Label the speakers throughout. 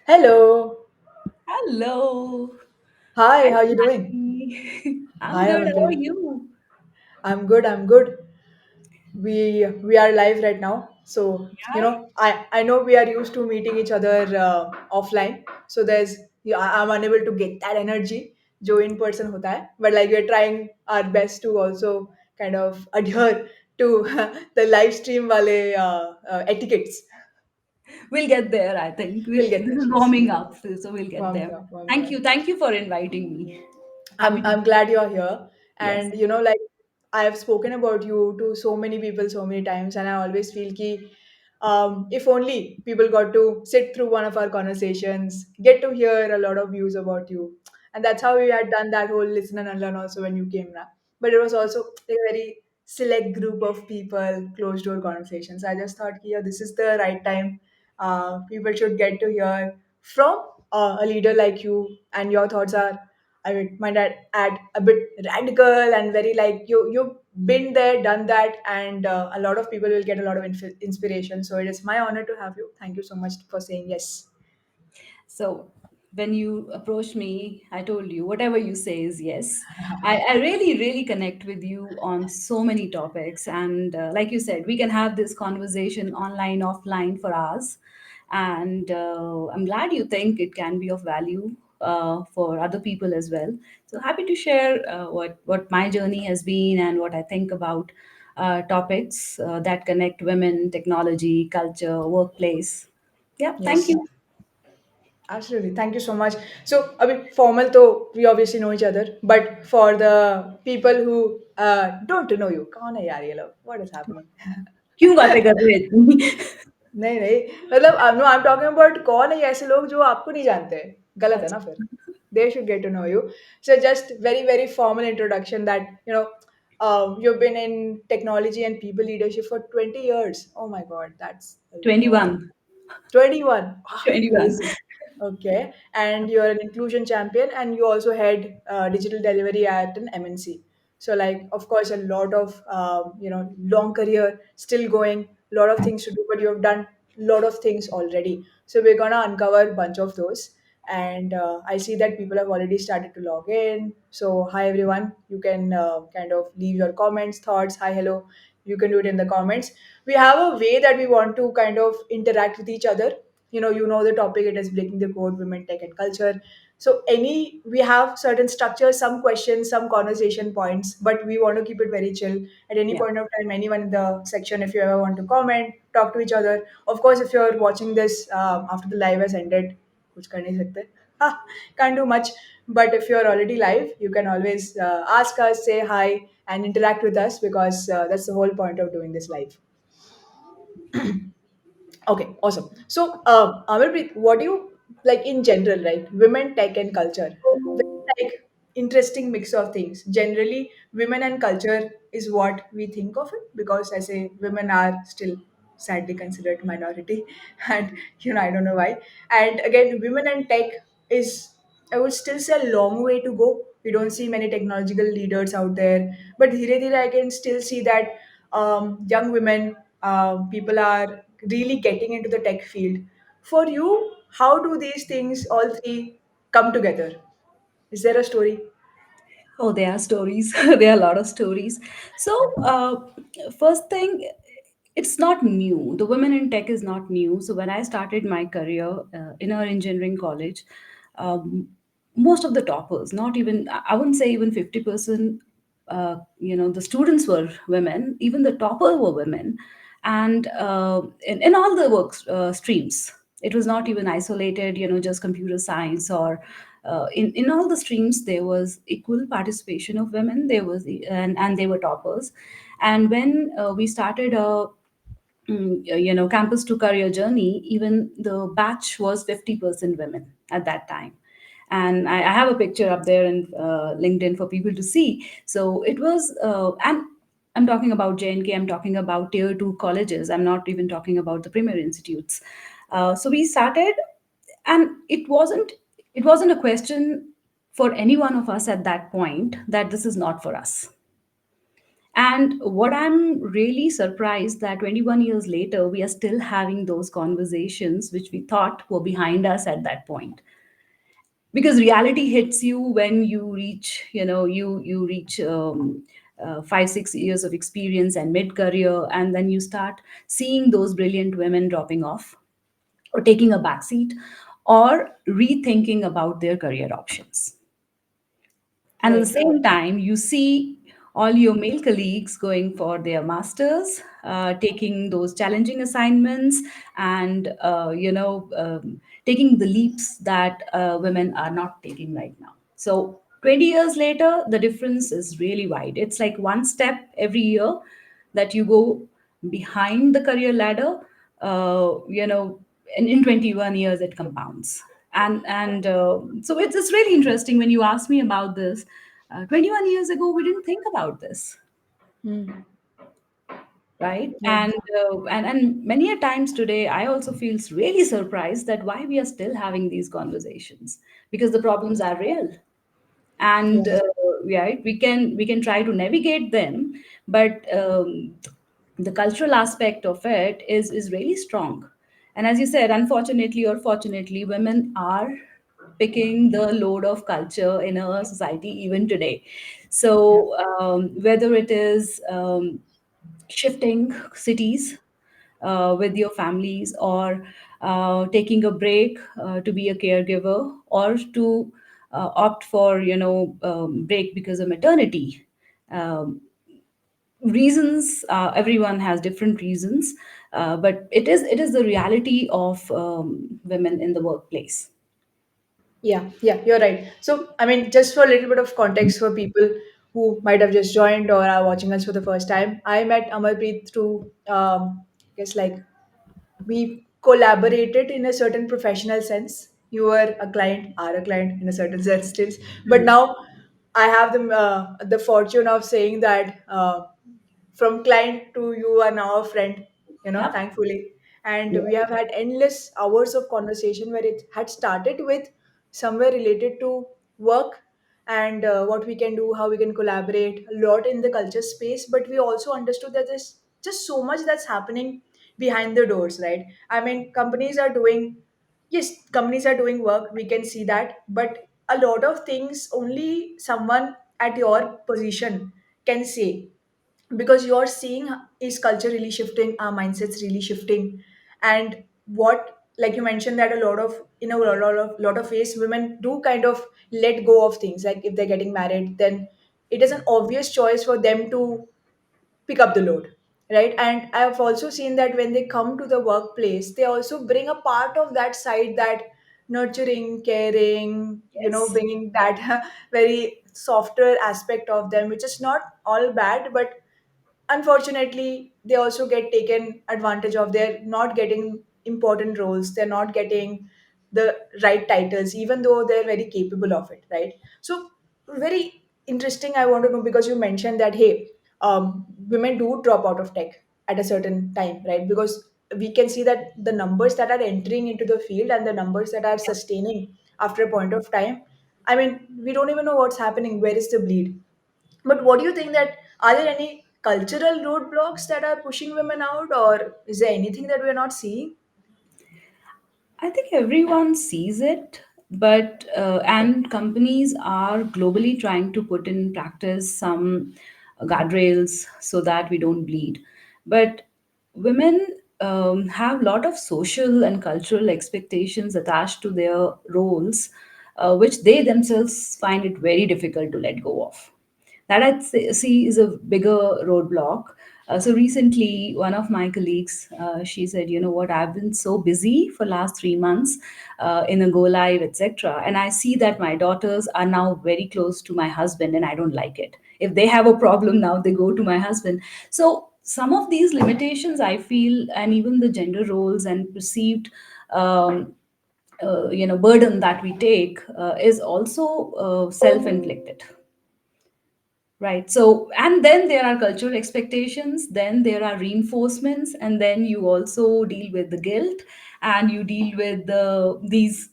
Speaker 1: Hello.
Speaker 2: Hello.
Speaker 1: Hi,
Speaker 2: Hi,
Speaker 1: how you doing?
Speaker 2: Sonali. I'm
Speaker 1: Hi,
Speaker 2: good. How are
Speaker 1: Amarpreet.
Speaker 2: you?
Speaker 1: I'm good. I'm good. We are live right now. So,
Speaker 2: Yeah.
Speaker 1: I know we are used to meeting each other offline. So there's I'm unable to get that energy जो in person होता है. But like we're trying our best to also kind of adhere to the live stream wale etiquettes.
Speaker 2: We'll get there, I think.
Speaker 1: We'll
Speaker 2: This
Speaker 1: get there.
Speaker 2: is
Speaker 1: Yes.
Speaker 2: warming up, so we'll get
Speaker 1: Warming
Speaker 2: there.
Speaker 1: up, warming
Speaker 2: Thank
Speaker 1: up.
Speaker 2: you. Thank you for inviting me. Happy
Speaker 1: I'm
Speaker 2: to.
Speaker 1: I'm glad you're here.
Speaker 2: Yes.
Speaker 1: And like I have spoken about you to so many people so many times, and I always feel ki if only people got to sit through one of our conversations, get to hear a lot of views about you. And that's how we had done that whole listen and unlearn also when you came now. But it was also a very select group of people, closed door conversations. I just thought, yeah, this is the right time. People should get to hear from a leader like you, and your thoughts are might add a bit radical and very like you've been there, done that, and a lot of people will get a lot of inspiration. So it is my honor to have you. Thank you so much for saying yes.
Speaker 2: So when you approached me, I told you whatever you say is yes. I really, really connect with you on so many topics. And like you said, we can have this conversation online, offline for hours. And I'm glad you think it can be of value for other people as well. So happy to share what my journey has been and what I think about topics that connect women, technology, culture, workplace. Yeah, thank
Speaker 1: Yes,
Speaker 2: you.
Speaker 1: absolutely. Thank you so much. So, I mean, formal though we obviously know each other, but for the people who don't know you, कौन है यार ये लोग? What is happening?
Speaker 2: क्यों बातें कर रहे हो इतनी?
Speaker 1: नहीं नहीं मतलब no I am talking about कौन है ये ऐसे लोग जो आपको नहीं जानते हैं गलत है ना
Speaker 2: अच्छा,
Speaker 1: फिर they should get to know you. So just very formal introduction that you've been in technology and people leadership for 20 years. Oh my god, that's a lot.
Speaker 2: 21.
Speaker 1: 21. Ah,
Speaker 2: 21.
Speaker 1: crazy. Okay. And you're an inclusion champion and you also head digital delivery at an MNC. So like, of course, a lot of, long career still going, a lot of things to do, but you have done a lot of things already. So we're going to uncover a bunch of those. And I see that people have already started to log in. So hi, everyone. You can kind of leave your comments, thoughts. Hi, hello. You can do it in the comments. We have a way that we want to kind of interact with each other. You know the topic, it is breaking the code, women, tech, and culture. So any we have certain structures, some questions, some conversation points, but we want to keep it very chill. At any
Speaker 2: Yeah.
Speaker 1: point of time, anyone in the section, if you ever want to comment, talk to each other. Of course, if you're watching this after the live has ended, कुछ कर नहीं सकते. Can't do much. But if you're already live, you can always ask us, say hi, and interact with us because that's the whole point of doing this live. Okay, awesome. So, Amarpreet, what do you like in general, right? Women, tech, and culture. Very like interesting mix of things. Generally, women and culture is what we think of it because I say women are still sadly considered minority, and I don't know why. And again, women and tech is I would still say a long way to go. We don't see many technological leaders out there, but dhire dhire I can still see that young women, people are really getting into the tech field. For you, how do these things all three come together? Is there a story?
Speaker 2: Oh, there are stories. There are a lot of stories. So, first thing, it's not new. The women in tech is not new. So, when I started my career in our engineering college, um, most of the toppers, not even, I wouldn't say even 50%, the students were women, even the topper were women. And in all the work streams, it was not even isolated, just computer science or in all the streams there was equal participation of women. There was and they were toppers. And when we started a campus to career journey, even the batch was 50% women at that time. And I have a picture up there in LinkedIn for people to see. So it was and I'm talking about JNK, I'm talking about tier 2 colleges, I'm not even talking about the premier institutes. So we started, and it wasn't a question for any one of us at that point that this is not for us. And what I'm really surprised that 21 years later, we are still having those conversations which we thought were behind us at that point. Because reality hits you when you reach, you reach 5 6 years of experience and mid career, and then you start seeing those brilliant women dropping off or taking a backseat or rethinking about their career options. And at the
Speaker 1: Right.
Speaker 2: same time, you see all your male colleagues going for their masters, taking those challenging assignments, and taking the leaps that women are not taking right now. So 20 years later, the difference is really wide. It's like one step every year that you go behind the career ladder. In 21 years it compounds. And so it's really interesting when you ask me about this. 21 years ago we didn't think about this,
Speaker 1: Hmm.
Speaker 2: right?
Speaker 1: Yeah.
Speaker 2: And many a times today I also feels really surprised that why we are still having these conversations, because the problems are real. And
Speaker 1: Yeah.
Speaker 2: right, we can try to navigate them, but the cultural aspect of it is really strong. And as you said, unfortunately or fortunately, women are picking the load of culture in our society even today.
Speaker 1: Yeah.
Speaker 2: So whether it is shifting cities with your families, or taking a break to be a caregiver, or to opt for break because of maternity. um, Reasons, everyone has different reasons, but it is the reality of women in the workplace.
Speaker 1: Yeah, yeah, you're right. So, I mean, just for a little bit of context for people who might have just joined or are watching us for the first time, I met Amarpreet through, I guess, like we collaborated in a certain professional sense. You were a client, are a client in a certain sense still, but
Speaker 2: Mhm.
Speaker 1: now I have the fortune of saying that from client to you are now a friend,
Speaker 2: Yep.
Speaker 1: thankfully. And we
Speaker 2: Yeah.
Speaker 1: have had endless hours of conversation where it had started with somewhere related to work and what we can do, how we can collaborate a lot in the culture space. But we also understood that there's just so much that's happening behind the doors, right? I mean, companies are doing work, we can see that, but a lot of things only someone at your position can say, because you're seeing is culture really shifting, our mindsets really shifting. And what, like you mentioned, that a lot of, in a lot of ways, women do kind of let go of things. Like if they're getting married, then it is an obvious choice for them to pick up the load, right? And I've also seen that when they come to the workplace, they also bring a part of that side, that nurturing, caring,
Speaker 2: Yes.
Speaker 1: bringing that very softer aspect of them, which is not all bad, but unfortunately they also get taken advantage of. They're not getting important roles, they're not getting the right titles, even though they're very capable of it, right? So very interesting. I want to know, because you mentioned that, hey, women do drop out of tech at a certain time, right? Because we can see that the numbers that are entering into the field and the numbers that are sustaining after a point of time, I mean, we don't even know what's happening, where is the bleed. But what do you think, that are there any cultural roadblocks that are pushing women out, or is there anything that we're not seeing?
Speaker 2: I think everyone sees it, but and companies are globally trying to put in practice some guardrails so that we don't bleed. But women have a lot of social and cultural expectations attached to their roles, which they themselves find it very difficult to let go of. That see is a bigger roadblock. So recently, one of my colleagues, she said, "You know what? I've been so busy for last 3 months in a go live, etc. And I see that my daughters are now very close to my husband, and I don't like it. If they have a problem now, they go to my husband." So some of these limitations, I feel, and even the gender roles and perceived burden that we take is also self-inflicted. Right. So, and then there are cultural expectations, then there are reinforcements, and then you also deal with the guilt. and you deal with these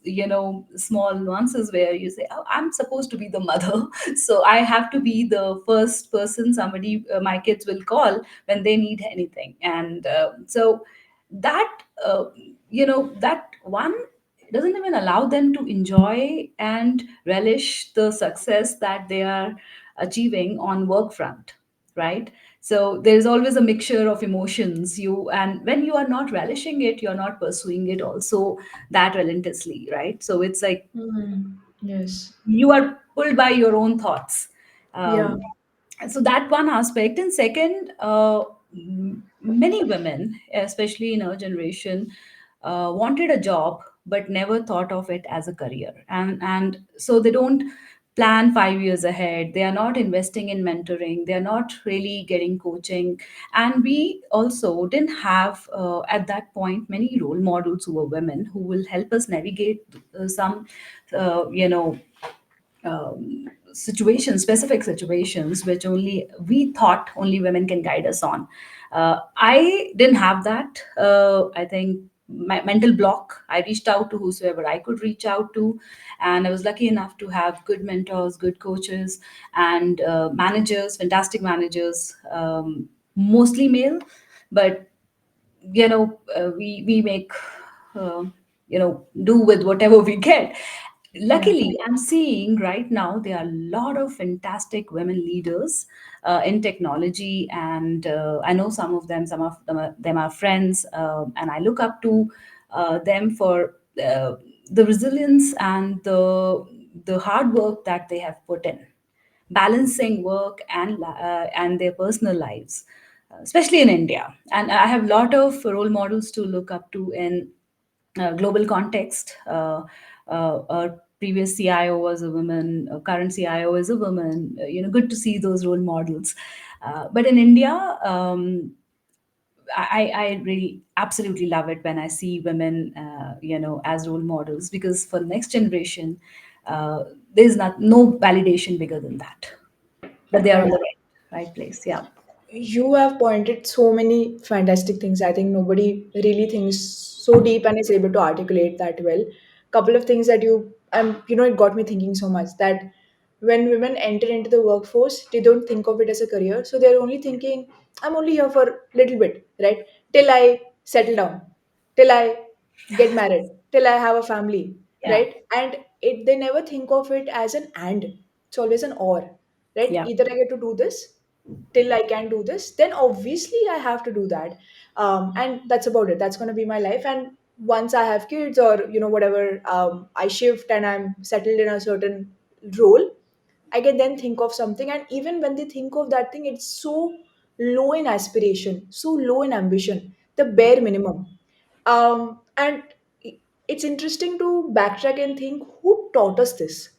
Speaker 2: small nuances where you say, oh, I'm supposed to be the mother, so I have to be the first person somebody my kids will call when they need anything. And so that that one doesn't even allow them to enjoy and relish the success that they are achieving on work front, right? So there's always a mixture of emotions, and when you are not relishing it, you're not pursuing it also that relentlessly, right? So it's like
Speaker 1: Hmm. Yes.
Speaker 2: you are pulled by your own thoughts.
Speaker 1: Yeah.
Speaker 2: um, so that one aspect. And second, many women, especially in our generation, wanted a job but never thought of it as a career, and so they don't plan 5 years ahead. They are not investing in mentoring, they are not really getting coaching. And we also didn't have at that point many role models who were women who will help us navigate some situations, specific situations, which only we thought only women can guide us on. I didn't have that. I think my mental block. I reached out to whosoever I could reach out to, and I was lucky enough to have good mentors, good coaches, and managers, fantastic managers, mostly male, but we make do with whatever we get.
Speaker 1: Yeah.
Speaker 2: Luckily, I'm seeing right now there are a lot of fantastic women leaders in technology, and I know some of them are friends, and I look up to them for the resilience and the hard work that they have put in, balancing work and their personal lives, especially in India. And I have a lot of role models to look up to in global context. Our previous CIO was a woman, current CIO is a woman. Good to see those role models. But in India, I really absolutely love it when I see women, as role models, because for the next generation, there's not no validation bigger than that. But they are on
Speaker 1: Right.
Speaker 2: the right place. Yeah.
Speaker 1: You have pointed so many fantastic things. I think nobody really thinks so deep and is able to articulate that well. Couple of things that it got me thinking so much that when women enter into the workforce, they don't think of it as a career. So they're only thinking, I'm only here for a little bit, right? Till I settle down, till I get married, till I have a family,
Speaker 2: Yeah.
Speaker 1: right? And they never think of it as an and. It's always an or, right?
Speaker 2: Yeah.
Speaker 1: Either I get to do this till I can do this, then obviously I have to do that. And that's about it. That's going to be my life. And once I have kids or, whatever, I shift and I'm settled in a certain role, I can then think of something. And even when they think of that thing, it's so low in aspiration, so low in ambition, the bare minimum. And it's interesting to backtrack and think, who taught us this?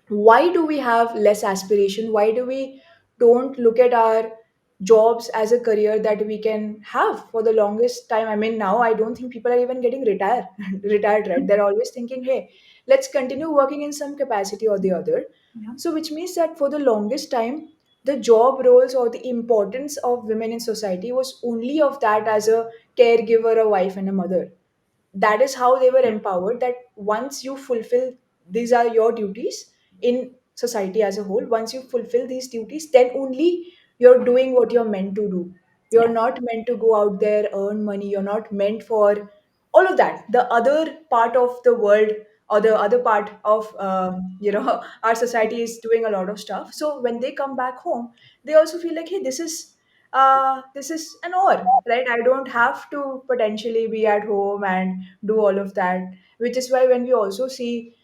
Speaker 1: Why do we have less aspiration? Why do we don't look at our jobs as a career that we can have for the longest time? I mean, now I don't think people are even getting retired, right? They're always thinking, hey, let's continue working in some capacity or the other.
Speaker 2: Yeah.
Speaker 1: So which means that for the longest time, the job roles or the importance of women in society was only of that as a caregiver, a wife, and a mother. That is how they were empowered, that once you fulfill, these are your duties in society as a whole, once you fulfill these duties, then only you're doing what you're meant to do. You're
Speaker 2: Yeah.
Speaker 1: not meant to go out there, earn money. You're not meant for all of that, the other part of the world, or the other part of our society is doing a lot of stuff. So when they come back home, they also feel like, hey, this is an or, right? I don't have to potentially be at home and do all of that. Which is why when we also see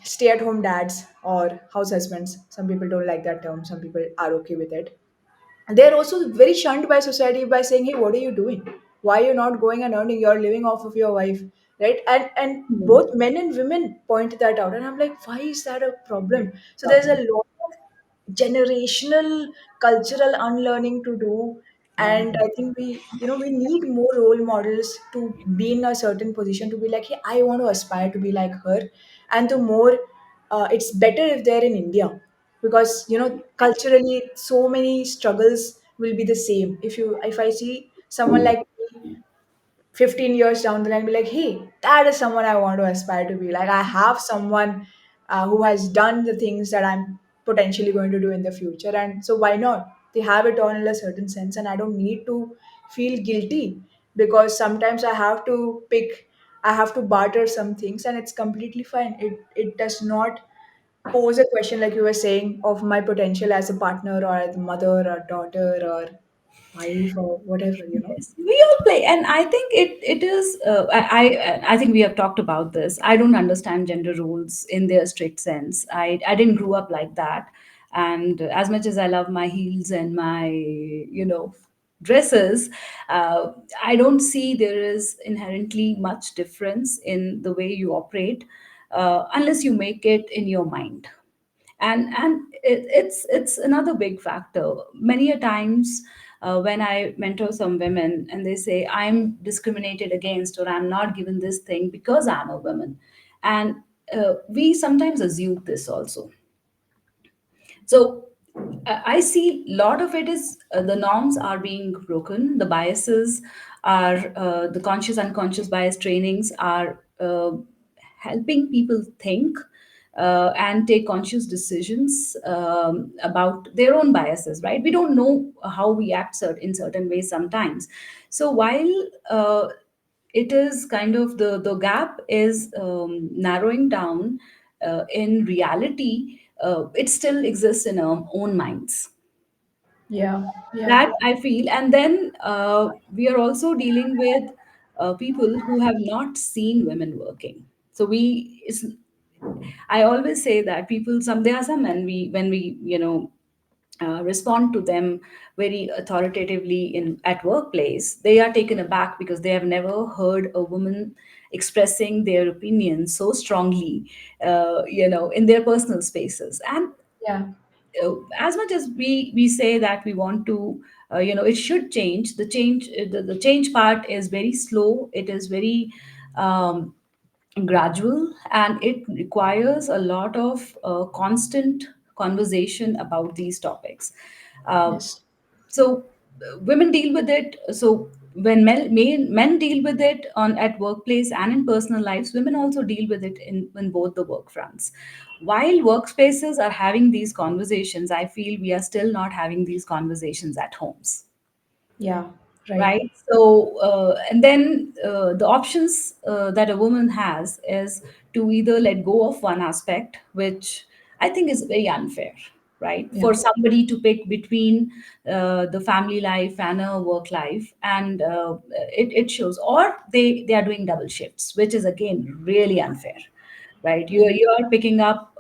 Speaker 1: stay at home dads or house husbands, some people don't like that term, some people are okay with it. They're also very shunned by society by saying, hey, what are you doing? Why are you not going and earning? You're living off of your wife, right? And
Speaker 2: Yeah.
Speaker 1: both men and women point that out, and I'm like, why is that a problem? So there's a lot of generational cultural unlearning to do.
Speaker 2: Yeah.
Speaker 1: And I think we need more role models to be in a certain position, to be like, hey, I want to aspire to be like her. And the more it's better if they're in India, because culturally so many struggles will be the same. If I see someone like me, 15 years down the line be like, hey, that is someone I want to aspire to be. Like, I have someone who has done the things that I'm potentially going to do in the future. And so, why not? They have it all in a certain sense, and I don't need to feel guilty because sometimes I have to barter some things, and it's completely fine. It does not pose a question, like you were saying, of my potential as a partner or as a mother or daughter or wife or whatever, you know?
Speaker 2: Yes, we all play, and I think it is. I think we have talked about this. I don't understand gender roles in their strict sense. I didn't grow up like that, and as much as I love my heels and my dresses, uh, I don't see there is inherently much difference in the way you operate, unless you make it in your mind. It's another big factor. Many a times, when I mentor some women and they say I'm discriminated against or I'm not given this thing because I'm a woman, and we sometimes assume this also. So I see a lot of it is the norms are being broken, the biases are the conscious unconscious bias trainings are helping people think and take conscious decisions about their own biases, right? We don't know how we act in certain ways sometimes. So while it is kind of the gap is narrowing down, in reality it still exists in our own minds,
Speaker 1: Yeah, yeah,
Speaker 2: that I feel. And then we are also dealing with people who have not seen women working. So I always say that people, some there are some men, we when we respond to them very authoritatively in at workplace, they are taken aback because they have never heard a woman expressing their opinion so strongly, in their personal spaces. And
Speaker 1: yeah,
Speaker 2: as much as we say that we want to, it should change. The change part is very slow. It is very um, gradual, and it requires a lot of constant conversation about these topics. Uh,
Speaker 1: yes,
Speaker 2: so women deal with it. So when men deal with it on at workplace and in personal lives, women also deal with it in both the work fronts. While workspaces are having these conversations, I feel we are still not having these conversations at homes,
Speaker 1: yeah, right.
Speaker 2: right? So and then the options that a woman has is to either let go of one aspect, which I think is very unfair, right?
Speaker 1: Yeah,
Speaker 2: For somebody to pick between the family life and a work life, and it shows, or they are doing double shifts, which is again really unfair, right?
Speaker 1: yeah,
Speaker 2: You are picking up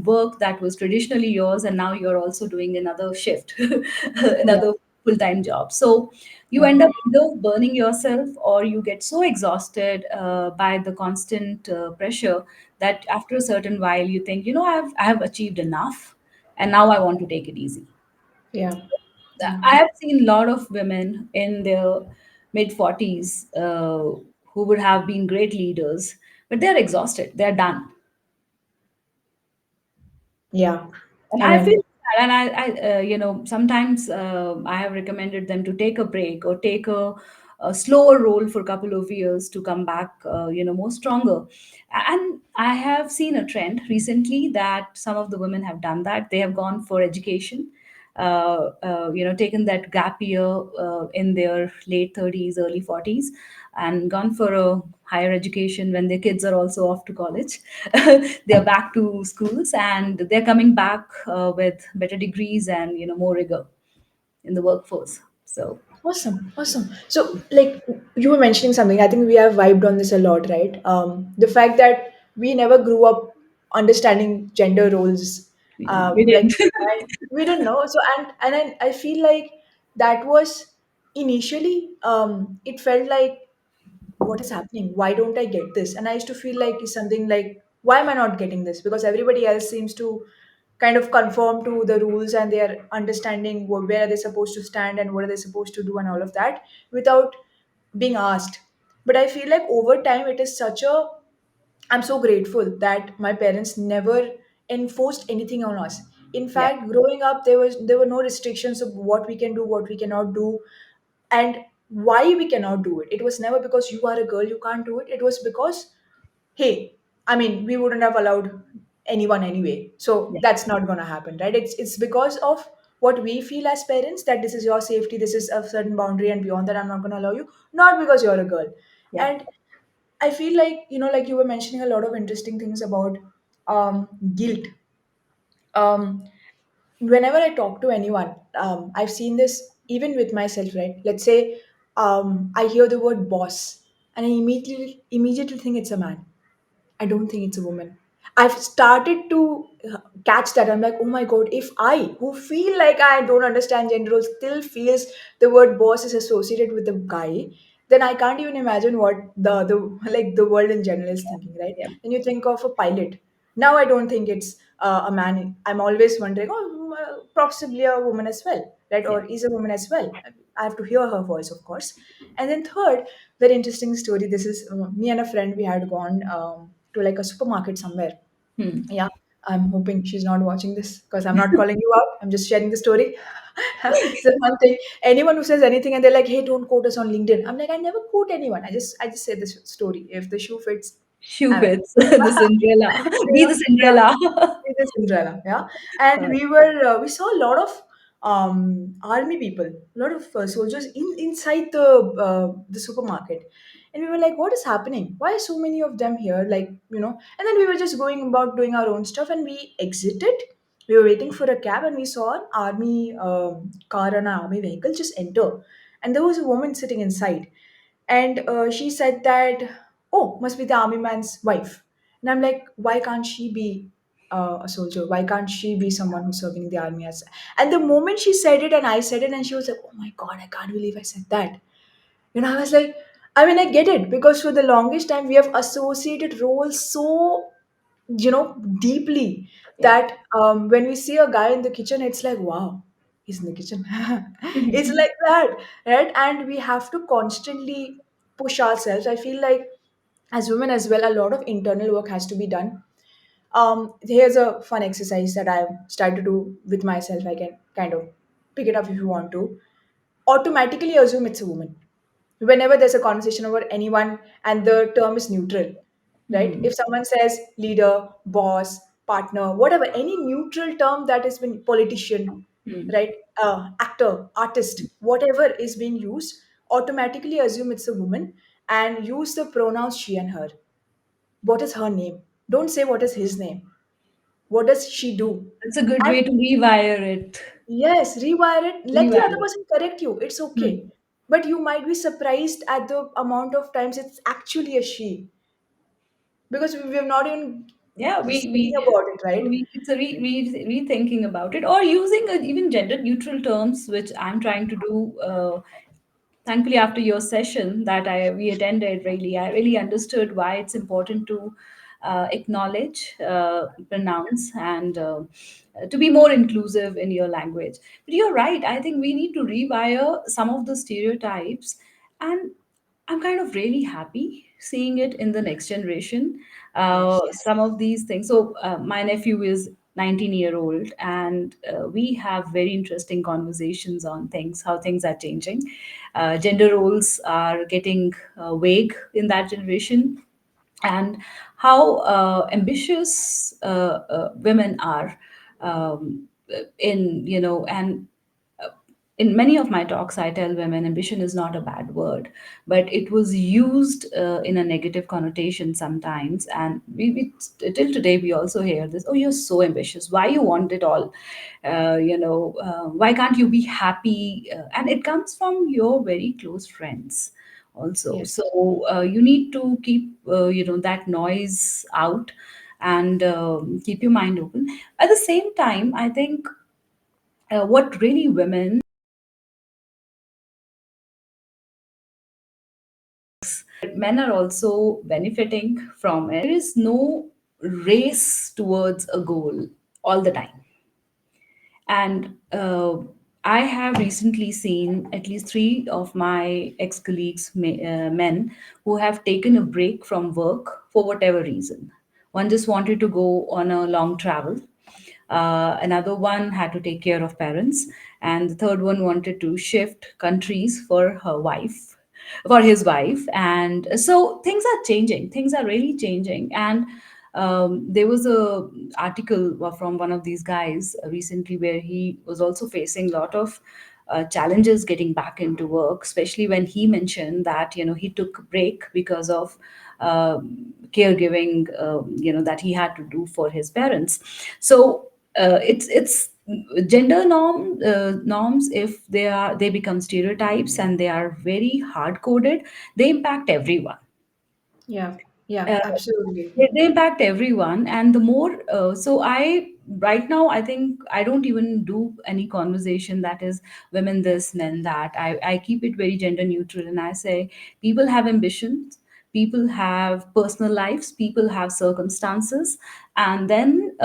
Speaker 2: work that was traditionally yours, and now you're also doing another shift,
Speaker 1: yeah,
Speaker 2: another full-time job. So you
Speaker 1: yeah,
Speaker 2: end up either burning yourself, or you get so exhausted by the constant pressure that after a certain while you think, I have achieved enough, and now I want to take it easy.
Speaker 1: yeah, yeah.
Speaker 2: I have seen a lot of women in their mid 40s who would have been great leaders, but they're exhausted, they're done.
Speaker 1: Yeah.
Speaker 2: And
Speaker 1: I
Speaker 2: I feel
Speaker 1: mean,
Speaker 2: sad, and sometimes I have recommended them to take a break or take a slower role for a couple of years to come back, more stronger. And I have seen a trend recently that some of the women have done that. They have gone for education, taken that gap year in their late 30s, early 40s, and gone for a higher education when their kids are also off to college. They're back to schools, and they're coming back with better degrees and more rigor in the workforce. So
Speaker 1: awesome, awesome. So, like you were mentioning something, I think we have vibed on this a lot, right? The fact that we never grew up understanding gender roles,
Speaker 2: yeah, we
Speaker 1: like,
Speaker 2: didn't.
Speaker 1: and we didn't know. So, I feel like that was initially, it felt like, what is happening? Why don't I get this? And I used to feel like it's something like, why am I not getting this? Because everybody else seems to kind of conform to the rules, and they are understanding where are they supposed to stand and what are they supposed to do and all of that without being asked. But I feel like over time it is such a, I'm so grateful that my parents never enforced anything on us. In
Speaker 2: Yeah.
Speaker 1: fact, growing up, there were no restrictions of what we can do, what we cannot do, and why we cannot do it. It was never because you are a girl, you can't do it. It was because, hey, I mean, we wouldn't have allowed anyone anyway. So
Speaker 2: Yeah.
Speaker 1: that's not going to happen, right? It's because of what we feel as parents, that this is your safety, this is a certain boundary, and beyond that, I'm not going to allow you. Not because you're a girl.
Speaker 2: Yeah.
Speaker 1: And I feel like, like you were mentioning a lot of interesting things about guilt. Um, Whenever I talk to anyone, I've seen this even with myself, right? Let's say I hear the word boss, and I immediately think it's a man. I don't think it's a woman. I've started to catch that. I'm like, oh my god, if I, who feel like I don't understand gender roles, still feels the word boss is associated with a guy, then I can't even imagine what the like the world in general is thinking, right?
Speaker 2: Yeah.
Speaker 1: When you think of a pilot, now I don't think it's a man. I'm always wondering, oh, possibly a woman as well, right?
Speaker 2: Yeah.
Speaker 1: Or is a woman as well. I have to hear her voice, of course. And then third, very interesting story. This is me and a friend. We had gone to like a supermarket somewhere.
Speaker 2: Hmm.
Speaker 1: Yeah, I'm hoping she's not watching this because I'm not calling you out. I'm just sharing the story. So one thing, anyone who says anything and they're like, "Hey, don't quote us on LinkedIn." I'm like, I never quote anyone. I just say this story. If the shoe fits,
Speaker 2: Shoe
Speaker 1: uh,
Speaker 2: bits, the Cinderella. Be
Speaker 1: yeah,
Speaker 2: the
Speaker 1: yeah.
Speaker 2: Cinderella.
Speaker 1: It is Cinderella, yeah. And
Speaker 2: Uh,
Speaker 1: we saw a lot of army people, a lot of soldiers inside the supermarket, and we were like, "What is happening? Why are so many of them here?" Like, And then we were just going about doing our own stuff, and we exited. We were waiting for a cab, and we saw an army car and an army vehicle just enter, and there was a woman sitting inside, and she said that, oh, must be the army man's wife. And I'm like, why can't she be a soldier? Why can't she be someone who's serving in the army as? And the moment she said it and I said it, and she was like, oh my god, I can't believe I said that. I was like, I mean, I get it, because for the longest time we have associated roles so, deeply,
Speaker 2: yeah.
Speaker 1: that when we see a guy in the kitchen, it's like, wow, he's in the kitchen. It's like that, right? And we have to constantly push ourselves. I feel like as women as well, a lot of internal work has to be done. Here's a fun exercise that I've started to do with myself. I can kind of pick it up if you want to. Automatically assume it's a woman whenever there's a conversation about anyone and the term is neutral, right?
Speaker 2: Hmm.
Speaker 1: If someone says leader, boss, partner, whatever, any neutral term that has been politician,
Speaker 2: Hmm.
Speaker 1: right? Actor, artist, whatever is being used, automatically assume it's a woman and use the pronouns she and her. What is her name? Don't say what is his name. What does she do?
Speaker 2: It's a good
Speaker 1: And
Speaker 2: way to rewire it.
Speaker 1: yes, rewire it. Let the other
Speaker 2: Rewire it.
Speaker 1: person correct you. It's okay.
Speaker 2: Hmm.
Speaker 1: But you might be surprised at the amount of times it's actually a she, because we have not even
Speaker 2: Yeah,
Speaker 1: seen about it, right?
Speaker 2: it's a rethinking about it, or using even gender neutral terms, which I'm trying to do. Thankfully, after your session that I we attended, really, I really understood why it's important to acknowledge, pronounce, and to be more inclusive in your language. But you're right. I think we need to rewire some of the stereotypes, and I'm kind of really happy seeing it in the next generation.
Speaker 1: Yes.
Speaker 2: Some of these things. So my nephew is 19-year-old, and we have very interesting conversations on things, how things are changing. Gender roles are getting vague in that generation, and how ambitious women are, in and in many of my talks I tell women ambition is not a bad word, but it was used in a negative connotation sometimes, and we till today we also hear this, oh, you're so ambitious, why you want it all, why can't you be happy, and it comes from your very close friends also.
Speaker 1: Yes.
Speaker 2: So you need to keep that noise out, and keep your mind open. At the same time, I think what really women, men are also benefiting from it. There is no race towards a goal all the time. And I have recently seen at least three of my ex colleagues, men, who have taken a break from work for whatever reason. One just wanted to go on a long travel. Another one had to take care of parents, and the third one wanted to shift countries for his wife. And so things are changing, things are really changing. And there was a article from one of these guys recently where he was also facing a lot of challenges getting back into work, especially when he mentioned that he took a break because of caregiving, that he had to do for his parents. So it's gender norms, if they become stereotypes and they are very hard coded, they impact everyone.
Speaker 1: Yeah, yeah,
Speaker 2: uh,
Speaker 1: absolutely.
Speaker 2: they impact everyone. And the more so I right now, I think I don't even do any conversation that is women this, men that. I keep it very gender neutral, and I say people have ambitions, people have personal lives, people have circumstances, and then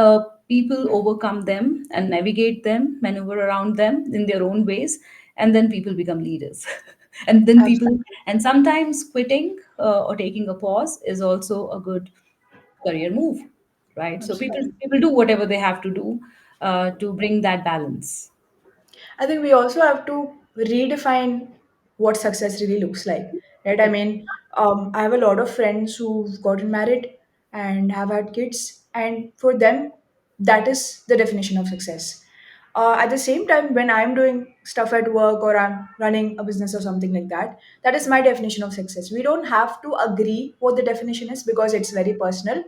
Speaker 2: people overcome them and navigate them, maneuver around them in their own ways, and then people become leaders. And then people,
Speaker 1: Absolutely.
Speaker 2: and sometimes quitting or taking a pause is also a good career move, right? So
Speaker 1: Absolutely.
Speaker 2: people do whatever they have to do to bring that balance.
Speaker 1: I think we also have to redefine what success really looks like, right? I
Speaker 2: Yeah.
Speaker 1: mean, I have a lot of friends who've gotten married and have had kids, and for them, that is the definition of success. At the same time, when I'm doing stuff at work or I'm running a business or something like that, that is my definition of success. We don't have to agree what the definition is because it's very personal,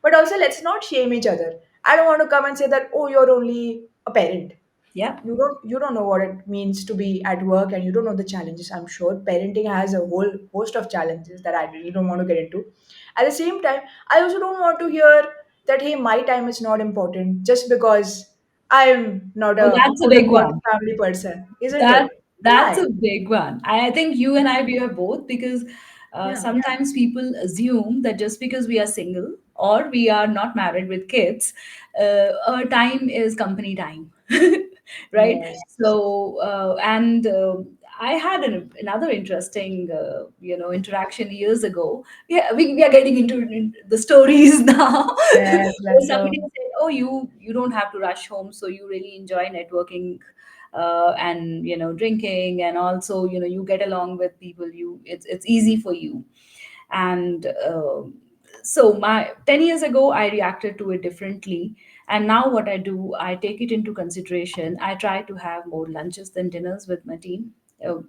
Speaker 1: but also let's not shame each other. I don't want to come and say that, oh, you're only a parent.
Speaker 2: Yeah.
Speaker 1: You don't know what it means to be at work, and you don't know the challenges. I'm sure parenting has a whole host of challenges that I really don't want to get into. At the same time, I also don't want to hear that, hey, my time is not important just because I'm not
Speaker 2: Oh,
Speaker 1: a
Speaker 2: that's a
Speaker 1: quote
Speaker 2: big
Speaker 1: unquote
Speaker 2: one.
Speaker 1: family person, isn't
Speaker 2: That
Speaker 1: it?
Speaker 2: that's
Speaker 1: Why?
Speaker 2: a big one. I think you and I, we are both, because
Speaker 1: Yeah.
Speaker 2: sometimes people assume that just because we are single or we are not married with kids, our time is company time, right?
Speaker 1: Yes.
Speaker 2: So and I had another interesting interaction years ago. Yeah, we are getting into the stories now.
Speaker 1: Yes, let's
Speaker 2: Somebody
Speaker 1: go.
Speaker 2: said, "Oh, you don't have to rush home, so you really enjoy networking and drinking, and also you get along with people, it's easy for you." And so my 10 years ago I reacted to it differently, and now what I do, I take it into consideration. I try to have more lunches than dinners with my team,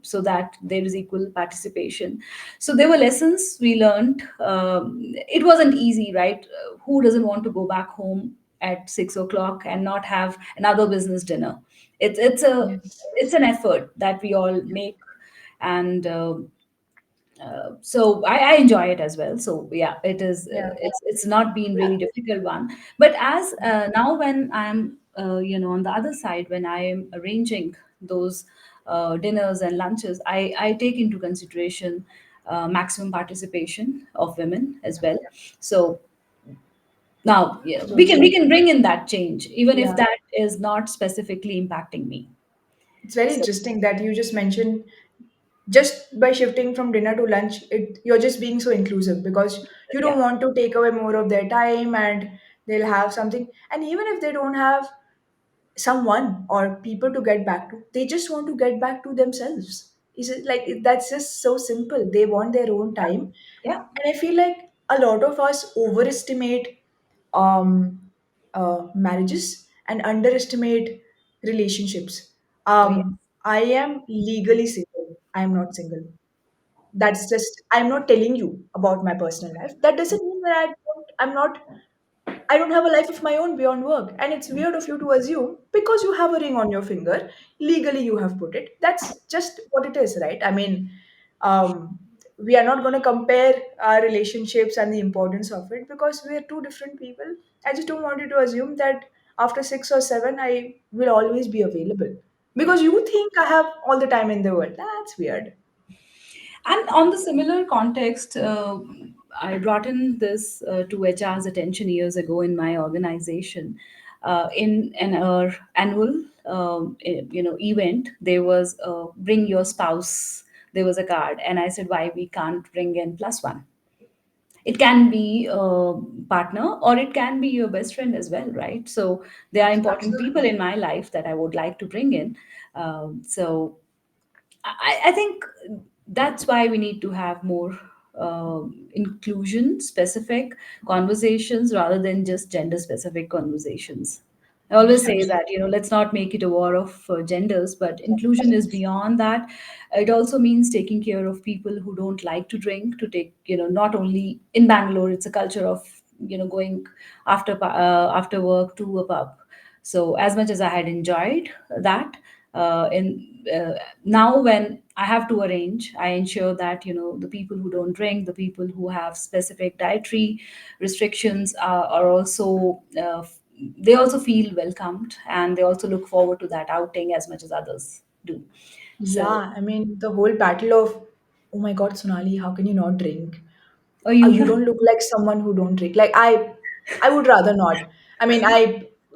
Speaker 2: so that there is equal participation. So there were lessons we learned. It wasn't easy, right? Who doesn't want to go back home at 6 o'clock and not have another business dinner? It's
Speaker 1: Yes.
Speaker 2: it's an effort that we all make. And so I enjoy it as well. So yeah, it is.
Speaker 1: Yeah.
Speaker 2: It's not been really difficult one. But as now, when I'm on the other side, when I am arranging those dinners and lunches, I take into consideration maximum participation of women as well. So now, yeah, we
Speaker 1: Absolutely.
Speaker 2: can bring in that change, even if
Speaker 1: Yeah.
Speaker 2: that is not specifically impacting me.
Speaker 1: It's very
Speaker 2: So
Speaker 1: interesting that you just mentioned, just by shifting from dinner to lunch, you're just being so inclusive because you
Speaker 2: yeah,
Speaker 1: don't want to take away more of their time, and they'll have something. And even if they don't have someone or people to get back to, they just want to get back to themselves. Is it like that's just so simple? They want their own time.
Speaker 2: yeah,
Speaker 1: And I feel like a lot of us overestimate um, marriages and underestimate relationships.
Speaker 2: oh yes,
Speaker 1: I am legally single. I am not single. That's just, I'm not telling you about my personal life. That doesn't mean that I don't have a life of my own beyond work. And it's weird of you to assume because you have a ring on your finger, legally you have put it. That's just what it is, right? I mean, um, we are not going to compare our relationships and the importance of it because we are two different people. I just don't want you to assume that after 6 or 7, I will always be available because you think I have all the time in the world. That's weird.
Speaker 2: and on the similar context, I brought in this to HR's attention years ago in my organization. In an annual event, there was bring your spouse. There was a card, and I said, why we can't bring in plus one? It can be a partner or it can be your best friend as well, right? So there are important people
Speaker 1: Absolutely.
Speaker 2: in my life that I would like to bring in. So I think that's why we need to have more inclusion specific conversations rather than just gender specific conversations. I always say
Speaker 1: Absolutely.
Speaker 2: that, let's not make it a war of genders, but inclusion is beyond that. It also means taking care of people who don't like to drink, to take, not only in Bangalore, it's a culture of, going after work to a pub. So as much as I had enjoyed that, in now when I have to arrange, I ensure that the people who don't drink, the people who have specific dietary restrictions are also they also feel welcomed, and they also look forward to that outing as much as others do. So,
Speaker 1: Yeah, I mean, the whole battle of, oh my God, Sonali, how can you not drink?
Speaker 2: oh, you
Speaker 1: You don't look like someone who don't drink. Like I would rather not. I mean,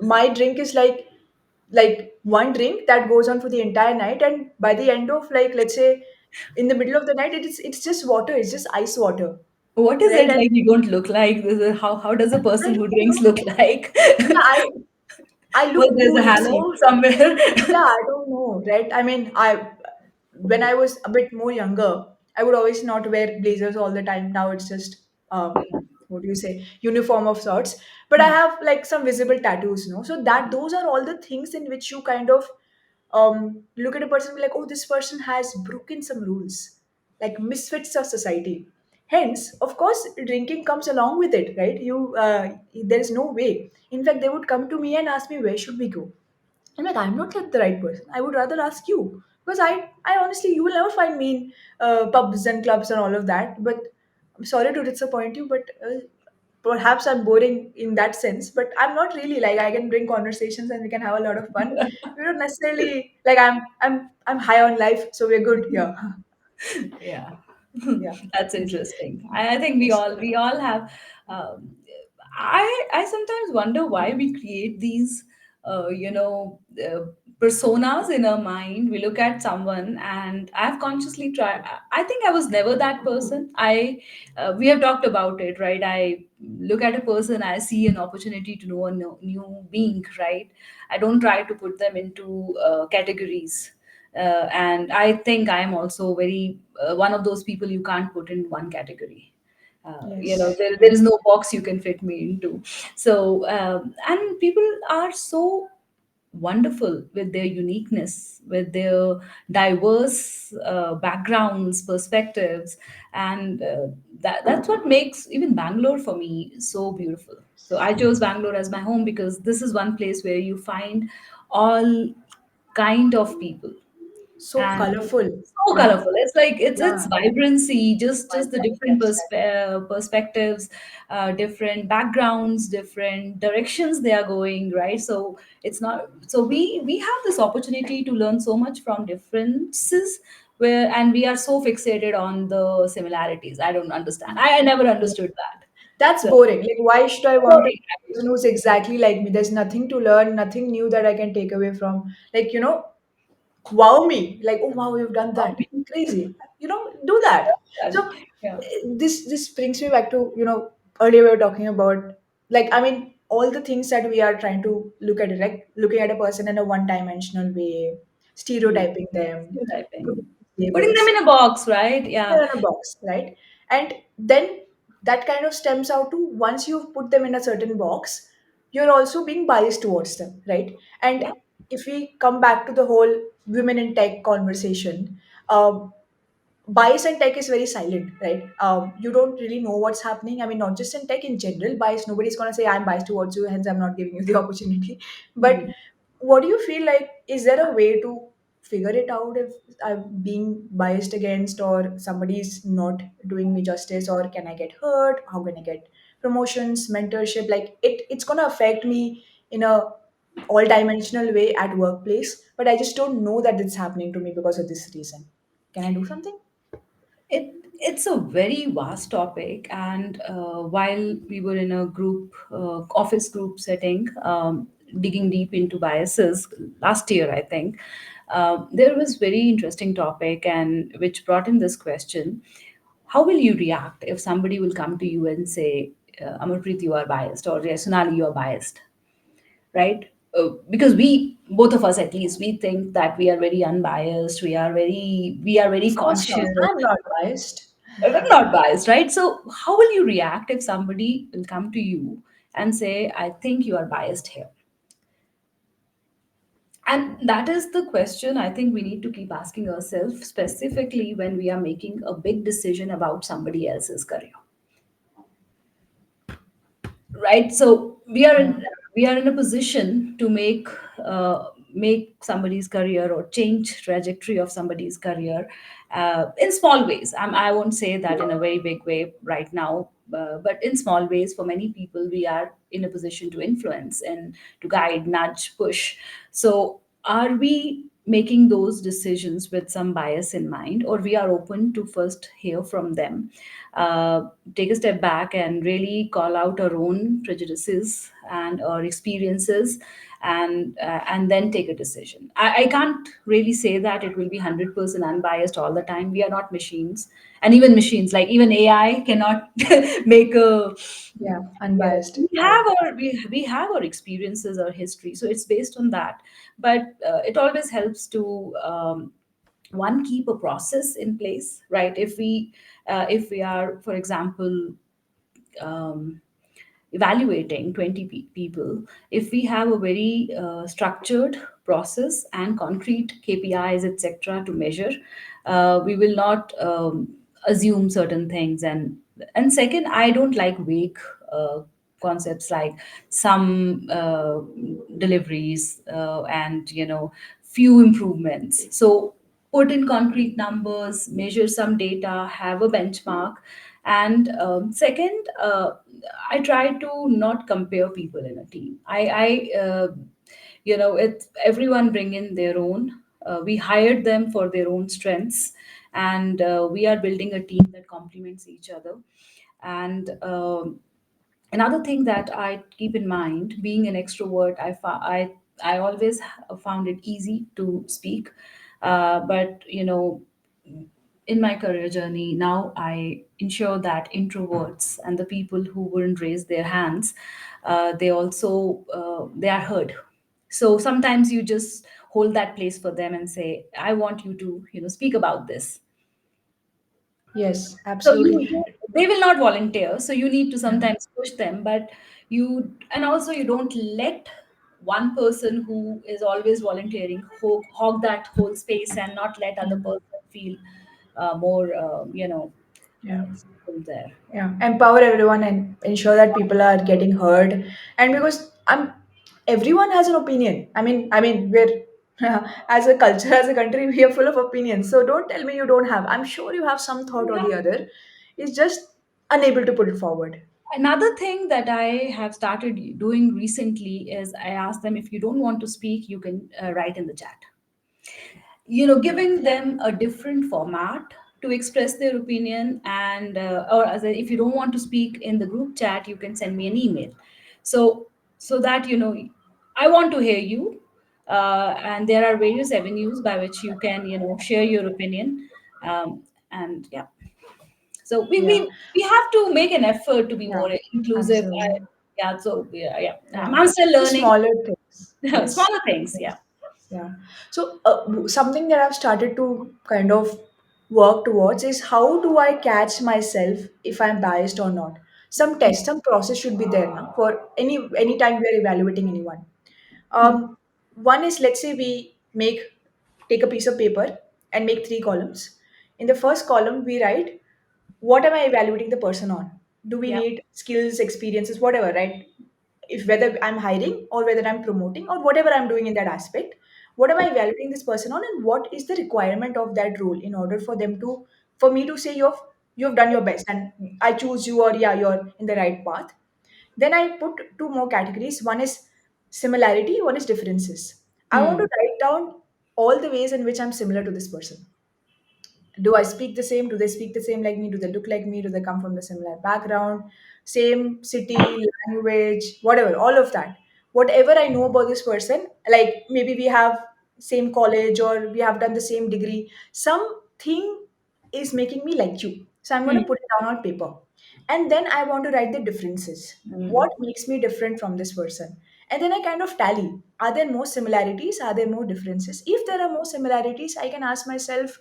Speaker 1: my drink is like one drink that goes on for the entire night, and by the end of, like, let's say in the middle of the night, it's just water. It's just ice water,
Speaker 2: what is
Speaker 1: right?
Speaker 2: it
Speaker 1: And
Speaker 2: like? You don't look like this? How does a
Speaker 1: I
Speaker 2: person who
Speaker 1: don't
Speaker 2: drinks
Speaker 1: know.
Speaker 2: look like?
Speaker 1: Yeah, I
Speaker 2: Well,
Speaker 1: look
Speaker 2: there's a
Speaker 1: cool. See,
Speaker 2: halo somewhere.
Speaker 1: yeah, I don't know, right? I mean, I when I was a bit more younger, I would always not wear blazers all the time. Now it's just what do you say, uniform of sorts. But I have like some visible tattoos, so that those are all the things in which you kind of look at a person and be like, oh, this person has broken some rules, like misfits of society. Hence, of course, drinking comes along with it, right? There is no way. In fact, they would come to me and ask me, where should we go? I'm like, I'm not like the right person. I would rather ask you because I honestly, you will never find me in pubs and clubs and all of that. But I'm sorry to disappoint you, but perhaps I'm boring in that sense. But I'm not really like I can bring conversations and we can have a lot of fun. We don't necessarily like I'm high on life, so we're good here.
Speaker 2: Yeah.
Speaker 1: Yeah.
Speaker 2: That's interesting. I think we all have. um, I sometimes wonder why we create these uh, you know uh, personas in our mind. We look at someone, and I've consciously tried. I think I was never that person. I We have talked about it, right? I look at a person, I see an opportunity to know a new being, right? I don't try to put them into categories. And I think I'm also very one of those people you can't put in one category.
Speaker 1: Yes.
Speaker 2: There is no box you can fit me into. So and people are so wonderful with their uniqueness, with their diverse backgrounds, perspectives, and that's what makes even Bangalore for me so beautiful. So I chose Bangalore as my home because this is one place where you find all kind of people,
Speaker 1: So
Speaker 2: and
Speaker 1: colorful.
Speaker 2: so
Speaker 1: Yeah.
Speaker 2: colorful. It's like it's
Speaker 1: Yeah.
Speaker 2: vibrancy, just the different
Speaker 1: That's right.
Speaker 2: perspectives, different backgrounds, different directions they are going, right? So it's not so we have this opportunity to learn so much from differences, where and we are so fixated on the similarities. I don't understand. I never understood that.
Speaker 1: That's
Speaker 2: So
Speaker 1: boring. Like, why should I want a
Speaker 2: boring, right?
Speaker 1: person who's exactly like me? There's nothing to learn, nothing new that I can take away from. Like, wow me. Like, oh wow, you've done that. Crazy. Do that. So
Speaker 2: And, yeah.
Speaker 1: this brings me back to, earlier we were talking about, like, I mean, all the things that we are trying to look at it, like looking at a person in a one-dimensional way,
Speaker 2: Hmm.
Speaker 1: stereotyping them, putting
Speaker 2: Stereotyping. Putting them
Speaker 1: labels
Speaker 2: in a box, right?
Speaker 1: they're
Speaker 2: Yeah.
Speaker 1: in a box, right? And then that kind of stems out to once you've put them in a certain box, you're also being biased towards them, right? And
Speaker 2: Yeah.
Speaker 1: if we come back to the whole women in tech conversation, um, bias in tech is very silent, right? You don't really know what's happening. I mean, not just in tech, in general, bias. Nobody's gonna say I'm biased towards you, hence I'm not giving you the opportunity. But
Speaker 2: Hmm.
Speaker 1: what do you feel like? Is there a way to figure it out if I'm being biased against, or somebody's not doing me justice, or can I get hurt? How can I get promotions, mentorship? Like it's gonna affect me in a all dimensional way at workplace, but I just don't know that it's happening to me because of this reason. Can I do something?
Speaker 2: It's a very vast topic, and while we were in a group office group setting, digging deep into biases last year, I think there was very interesting topic, and which brought in this question: how will you react if somebody will come to you and say, Amarpreet, you are biased, or yeah, Sonali, you are biased, right? Because we, both of us at least, we think that we are very unbiased, we are very
Speaker 1: Of course not.
Speaker 2: conscious.
Speaker 1: I'm not biased.
Speaker 2: We're not biased, right? So how will you react if somebody will come to you and say, I think you are biased here? And that is the question I think we need to keep asking ourselves, specifically when we are making a big decision about somebody else's career, right? So
Speaker 1: Yeah.
Speaker 2: we are in a position to make somebody's career or change trajectory of somebody's career in small ways. I won't say that in a very big way right now, but in small ways for many people we are in a position to influence and to guide, nudge, push. So are we making those decisions with some bias in mind, or we are open to first hear from them, uh, take a step back and really call out our own prejudices and our experiences, and then take a decision. I can't really say that it will be 100% unbiased all the time. We are not machines, and even machines, like even AI cannot make a,
Speaker 1: Yeah.
Speaker 2: you know,
Speaker 1: Unbiased.
Speaker 2: we have we have our experiences, our history, so it's based on that. But it always helps to one, keep a process in place, right? If we are, for example, um, evaluating 20 people, if we have a very structured process and concrete KPIs, etc., to measure, we will not assume certain things. And second, I don't like vague concepts like some deliveries and few improvements. So put in concrete numbers, measure some data, have a benchmark. And second, I try to not compare people in a team. It's everyone bring in their own. We hired them for their own strengths, and we are building a team that complements each other. And another thing that I keep in mind, being an extrovert, I always found it easy to speak, but in my career journey now, I ensure that introverts and the people who wouldn't raise their hands, they are heard. So sometimes you just hold that place for them and say, I want you to speak about this.
Speaker 1: Yes,
Speaker 2: So
Speaker 1: absolutely.
Speaker 2: they will not volunteer, so you need to
Speaker 1: Yeah.
Speaker 2: sometimes push them. But and also you don't let one person who is always volunteering hog that whole space and not let other
Speaker 1: Yeah.
Speaker 2: person feel more
Speaker 1: Yeah.
Speaker 2: there.
Speaker 1: Yeah. Empower everyone and ensure that people are getting heard. And because everyone has an opinion. I mean, we're as a culture, as a country, we are full of opinions. So don't tell me you don't have. I'm sure you have some thought or
Speaker 2: Yeah.
Speaker 1: the other. It's just unable to put it forward.
Speaker 2: Another thing that I have started doing recently is I ask them, if you don't want to speak, you can write in the chat. Giving them a different format to express their opinion. And or as if you don't want to speak in the group chat, you can send me an email. So that I want to hear you. And there are various avenues by which you can share your opinion. And yeah, so
Speaker 1: Yeah.
Speaker 2: we have to make an effort to be
Speaker 1: Yeah.
Speaker 2: more inclusive.
Speaker 1: Absolutely.
Speaker 2: Yeah, so yeah, yeah,
Speaker 1: Yeah.
Speaker 2: I'm still
Speaker 1: The
Speaker 2: learning.
Speaker 1: smaller things. Yes.
Speaker 2: Smaller things,
Speaker 1: Yes.
Speaker 2: yeah.
Speaker 1: Yeah. So something that I've started to kind of work towards is how do I catch myself if I'm biased or not. Some test, some process should be there now for any time we are evaluating anyone.
Speaker 2: Hmm.
Speaker 1: One is, let's say we take a piece of paper and make three columns. In the first column, we write what am I evaluating the person on? Do we
Speaker 2: Yeah.
Speaker 1: need skills, experiences, whatever, right? If whether I'm hiring or whether I'm promoting or whatever I'm doing in that aspect, what am I evaluating this person on, and what is the requirement of that role in order for me to say you've done your best and I choose you, or yeah, you're in the right path. Then I put two more categories. One is similarity, one is differences. I want to
Speaker 2: Hmm.
Speaker 1: write down all the ways in which I'm similar to this person. Do I speak the same? Do they speak the same like me? Do they look like me? Do they come from the similar background? Same city, language, whatever, all of that. Whatever I know about this person, like maybe we have same college or we have done the same degree, something is making me like you. So I'm going
Speaker 2: Hmm.
Speaker 1: to put it down on paper. And then I want to write the differences.
Speaker 2: Hmm.
Speaker 1: What makes me different from this person? And then I kind of tally. Are there more similarities? Are there more differences? If there are more similarities, I can ask myself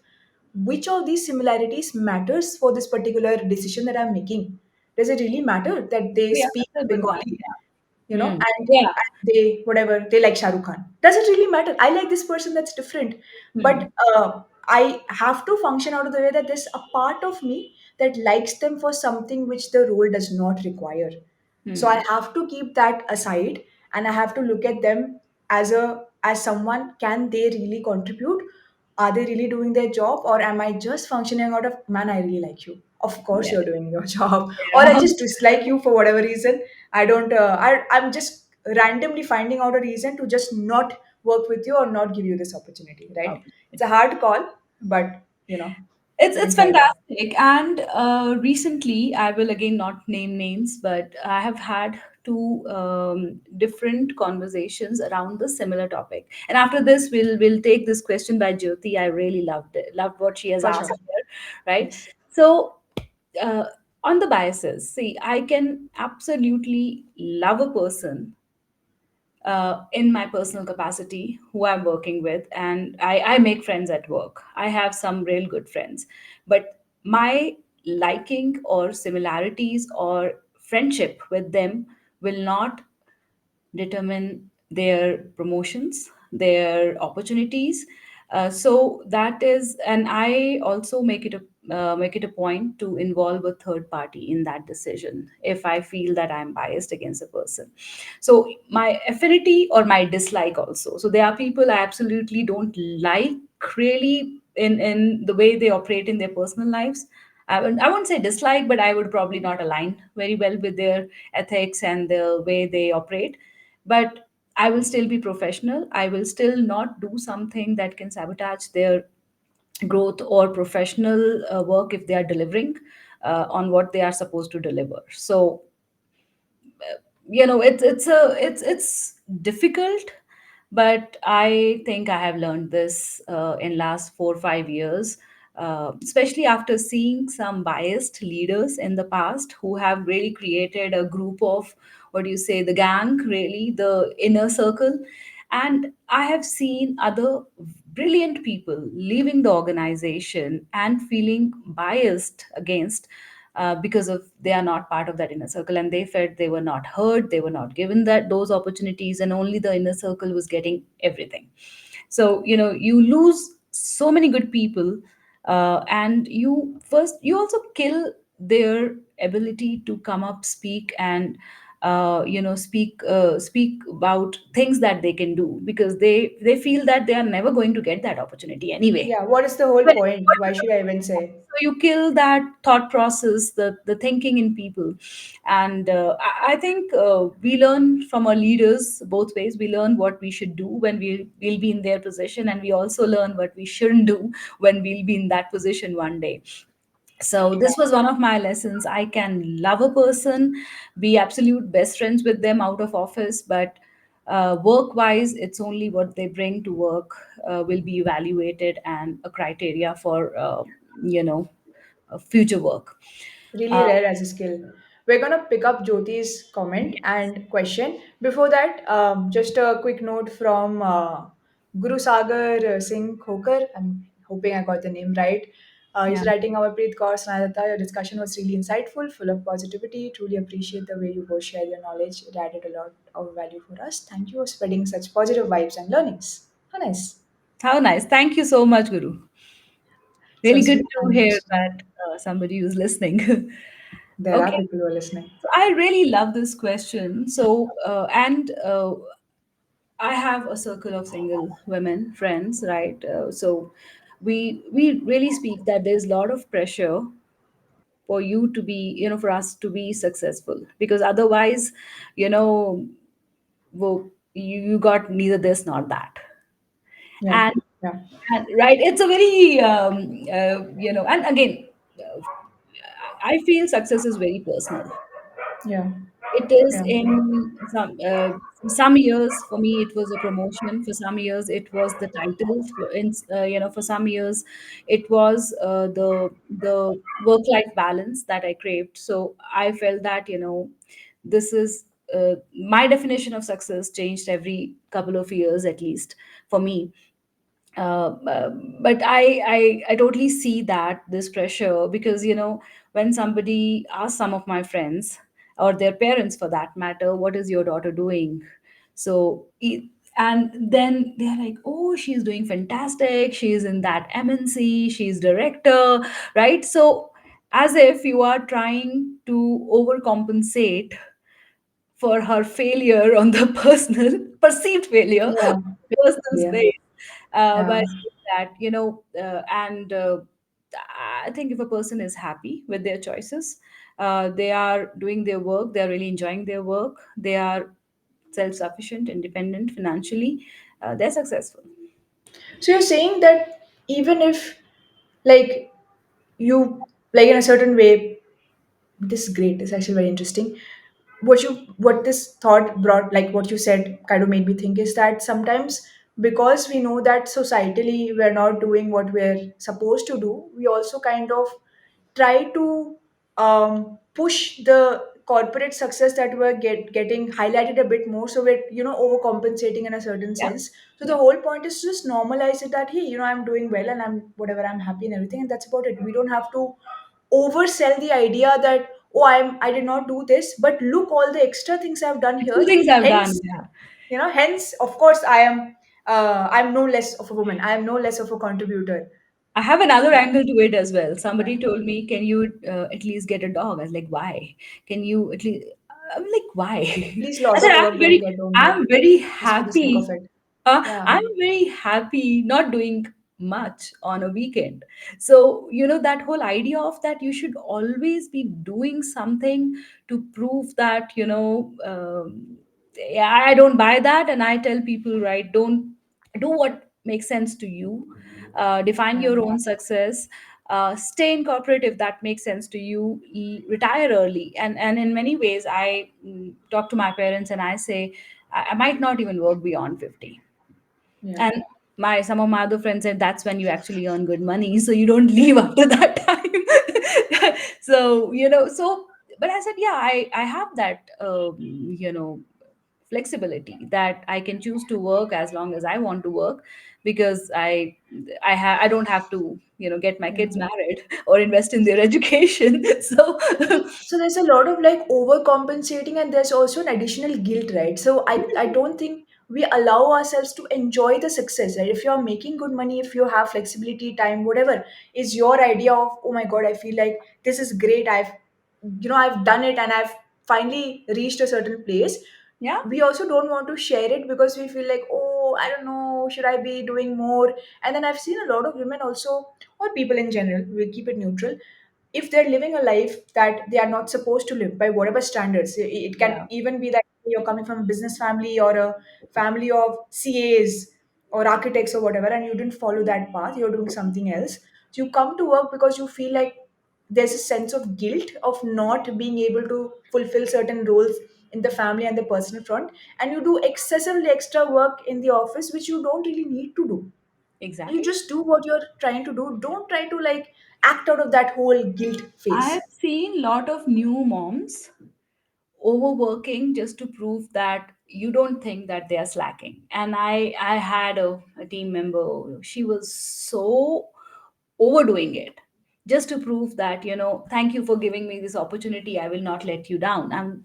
Speaker 1: which of these similarities matters for this particular decision that I'm making. Does it really matter that they
Speaker 2: Yeah,
Speaker 1: speak
Speaker 2: that's a good one.
Speaker 1: Bengali,
Speaker 2: Yeah. Hmm.
Speaker 1: and
Speaker 2: Yeah.
Speaker 1: they whatever they like Shah Rukh Khan? Does it really matter? I like this person that's different, but
Speaker 2: Hmm.
Speaker 1: I have to function out of the way that there's a part of me that likes them for something which the role does not require. So I
Speaker 2: Hmm.
Speaker 1: have to keep that aside, and I have to look at them as someone. Can they really contribute? Are they really doing their job, or am I just functioning out of, man, I really like you, of course
Speaker 2: Yeah.
Speaker 1: you're doing your job, or I
Speaker 2: Yeah.
Speaker 1: just dislike you for whatever reason. I don't I'm just randomly finding out a reason to just not work with you or not give you this opportunity, right? It's a hard call, but we
Speaker 2: It's
Speaker 1: can try it out.
Speaker 2: fantastic. And recently, I will again not name names, but I have had two different conversations around the similar topic. And after this, we'll take this question by Jyoti. I really loved it, loved what she has
Speaker 1: For
Speaker 2: asked
Speaker 1: sure.
Speaker 2: here, right?
Speaker 1: Yes.
Speaker 2: So, uh, on the biases, see, I can absolutely love a person in my personal capacity who I'm working with, and I make friends at work. I have some real good friends, but my liking or similarities or friendship with them will not determine their promotions, their opportunities. So that is, and I also make it a point to involve a third party in that decision if I feel that I'm biased against a person. So my affinity or my dislike also. So there are people I absolutely don't like really in the way they operate in their personal lives. I wouldn't say dislike, but I would probably not align very well with their ethics and the way they operate. But I will still be professional. I will still not do something that can sabotage their growth or professional work if they are delivering on what they are supposed to deliver. So it's difficult, but I think I have learned this in last 4 or 5 years, especially after seeing some biased leaders in the past who have really created a group of, what do you say, the gang, really the inner circle. And I have seen other brilliant people leaving the organization and feeling biased against, because of they are not part of that inner circle, and they felt they were not heard, they were not given that those opportunities, and only the inner circle was getting everything. So you lose so many good people, and you also kill their ability to come up, speak, and speak about things that they can do, because they feel that they are never going to get that opportunity anyway.
Speaker 1: Yeah, what is the whole
Speaker 2: But
Speaker 1: point?
Speaker 2: what
Speaker 1: Why
Speaker 2: is the
Speaker 1: should I even say?
Speaker 2: so you kill that thought process, the thinking in people. And I think we learn from our leaders both ways. We learn what we should do when we'll be in their position, and we also learn what we shouldn't do when we'll be in that position one day. So this was one of my lessons. I can love a person, be absolute best friends with them out of office, but work wise, it's only what they bring to work will be evaluated, and a criteria for you know future work.
Speaker 1: Really
Speaker 2: uh,
Speaker 1: rare as a skill. We're gonna pick up Jyoti's comment and question. Before that, just a quick note from Guru Sagar Singh Khokar. I'm hoping I got the name right.
Speaker 2: yeah.
Speaker 1: He's writing Amarpreet Kaur, Sonali Dutta. Your discussion was really insightful, full of positivity. Truly appreciate the way you both share your knowledge. It added a lot of value for us. Thank you for spreading such positive vibes and learnings. How nice.
Speaker 2: How nice. Thank you so much, Guru.
Speaker 1: So
Speaker 2: Really good
Speaker 1: sweet.
Speaker 2: to
Speaker 1: Thank you
Speaker 2: hear
Speaker 1: so much.
Speaker 2: that somebody who's listening.
Speaker 1: There are
Speaker 2: Okay.
Speaker 1: people who are listening.
Speaker 2: So I really love this question. So, and I have a circle of single women friends, right? So we really speak that there's a lot of pressure for you to be, for us to be successful, because otherwise, you know, well, you got neither this nor that.
Speaker 1: Yeah.
Speaker 2: And,
Speaker 1: Yeah.
Speaker 2: and right, it's a very, and again, I feel success is very personal.
Speaker 1: Yeah.
Speaker 2: It is
Speaker 1: Yeah.
Speaker 2: in some years for me it was a promotion. For some years it was the title. For some years it was the work life balance that I craved. So I felt that this is my definition of success changed every couple of years at least for me. But I totally see that this pressure, because when somebody asks some of my friends or their parents for that matter, what is your daughter doing? So and then they're like, oh, she's doing fantastic, she's in that MNC, she's director, right? So as if you are trying to overcompensate for her failure on the personal perceived failure,
Speaker 1: Yeah.
Speaker 2: personal
Speaker 1: Yeah.
Speaker 2: space, by
Speaker 1: Yeah.
Speaker 2: saying that and I think if a person is happy with their choices, they are doing their work, they are really enjoying their work, they are self-sufficient, independent financially, they're successful.
Speaker 1: So you're saying that even if, like, you, like, in a certain way, this is great. It's actually very interesting. What this thought brought, like what you said, kind of made me think is that sometimes, because we know that societally we're not doing what we're supposed to do, we also kind of try to push the corporate success that we're getting highlighted a bit more, so we're overcompensating in a certain
Speaker 2: Yeah,
Speaker 1: sense. So the
Speaker 2: yeah.
Speaker 1: whole point is to just normalize it, that hey, I'm doing well and I'm whatever, I'm happy and everything, and that's about it. We don't have to oversell the idea that, oh, I did not do this, but look all the extra things I've done
Speaker 2: A few
Speaker 1: here.
Speaker 2: things I've done.
Speaker 1: Hence,
Speaker 2: Yeah.
Speaker 1: of course, I'm no less of a woman, I am no less of a contributor.
Speaker 2: I have another
Speaker 1: Yeah.
Speaker 2: angle to it as well. Somebody
Speaker 1: Yeah.
Speaker 2: told me, "Can you at least get a dog?" I was like, "Why? Can you at least?" I'm like, "Why?"
Speaker 1: Please,
Speaker 2: I
Speaker 1: lots
Speaker 2: said,
Speaker 1: of work, don't get, don't get,
Speaker 2: I'm very
Speaker 1: just for the sake
Speaker 2: happy.
Speaker 1: of it. Yeah.
Speaker 2: I'm very happy not doing much on a weekend." So that whole idea of that you should always be doing something to prove that yeah, I don't buy that, and I tell people, right, don't do what makes sense to you, define
Speaker 1: Yeah.
Speaker 2: your own success, stay in corporate if that makes sense to you, retire early. And in many ways I talk to my parents and I say I might not even work beyond 50.
Speaker 1: Yeah.
Speaker 2: And my some of my other friends said that's when you actually earn good money, so you don't leave after that time. So but I said, yeah, I have that flexibility that I can choose to work as long as I want to work, because I don't have to get my
Speaker 1: Yeah.
Speaker 2: kids married or invest in their education. So
Speaker 1: So there's a lot of like overcompensating, and there's also an additional guilt, right? So I don't think we allow ourselves to enjoy the success, right? If you're making good money, if you have flexibility, time, whatever is your idea of, oh my god, I feel like this is great, I've done it and I've finally reached a certain place.
Speaker 2: yeah,
Speaker 1: We also don't want to share it because we feel like, oh, I don't know, should I be doing more? And then I've seen a lot of women also, or people in general, we keep it neutral, if they're living a life that they are not supposed to live by whatever standards. It can
Speaker 2: yeah,
Speaker 1: even be that you're coming from a business family or a family of CAs or architects or whatever, and you didn't follow that path, you're doing something else. So you come to work because you feel like there's a sense of guilt of not being able to fulfill certain roles in the family and the personal front, and you do excessively extra work in the office which you don't really need to do. You
Speaker 2: exactly.
Speaker 1: just do what you're trying to do. Don't try to like act out of that whole guilt
Speaker 2: I've
Speaker 1: phase.
Speaker 2: seen lot of new moms overworking just to prove that you don't think that they are slacking. And I had a team member, she was so overdoing it just to prove that thank you for giving me this opportunity, I will not let you down.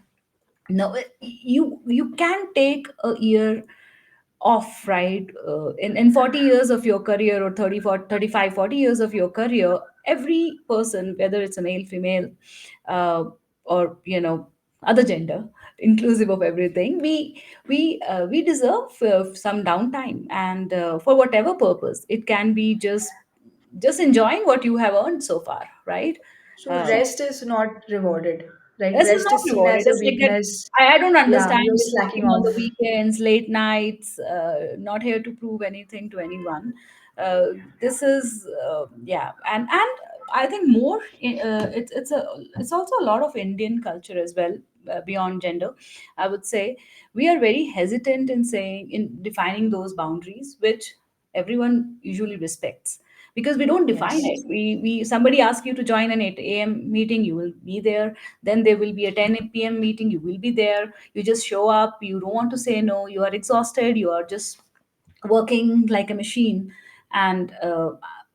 Speaker 2: No, you can take a year off, right? In 40 years of your career, or 30, 40, 35, 40 years of your career, every person, whether it's a male, female, uh, or other gender, inclusive of everything, we deserve some downtime, and for whatever purpose it can be, just enjoying what you have earned so far, right?
Speaker 1: So rest is not rewarded, right?
Speaker 2: This is
Speaker 1: Rest
Speaker 2: not
Speaker 1: is seen
Speaker 2: rewarded.
Speaker 1: as a
Speaker 2: It's like that.
Speaker 1: weakness.
Speaker 2: I don't
Speaker 1: Yeah,
Speaker 2: understand
Speaker 1: you're
Speaker 2: this
Speaker 1: slacking
Speaker 2: working on the
Speaker 1: off.
Speaker 2: weekends, late nights, not here to prove anything to anyone. This is, yeah. And I think more it's also a lot of Indian culture as well, beyond gender. I would say we are very hesitant in saying, in defining those boundaries, which everyone usually respects, because we don't define
Speaker 1: Yes.
Speaker 2: it. We somebody asks you to join an 8 a.m. meeting, you will be there. Then there will be a 10 p.m. meeting, you will be there. You just show up. You don't want to say no. You are exhausted. You are just working like a machine. And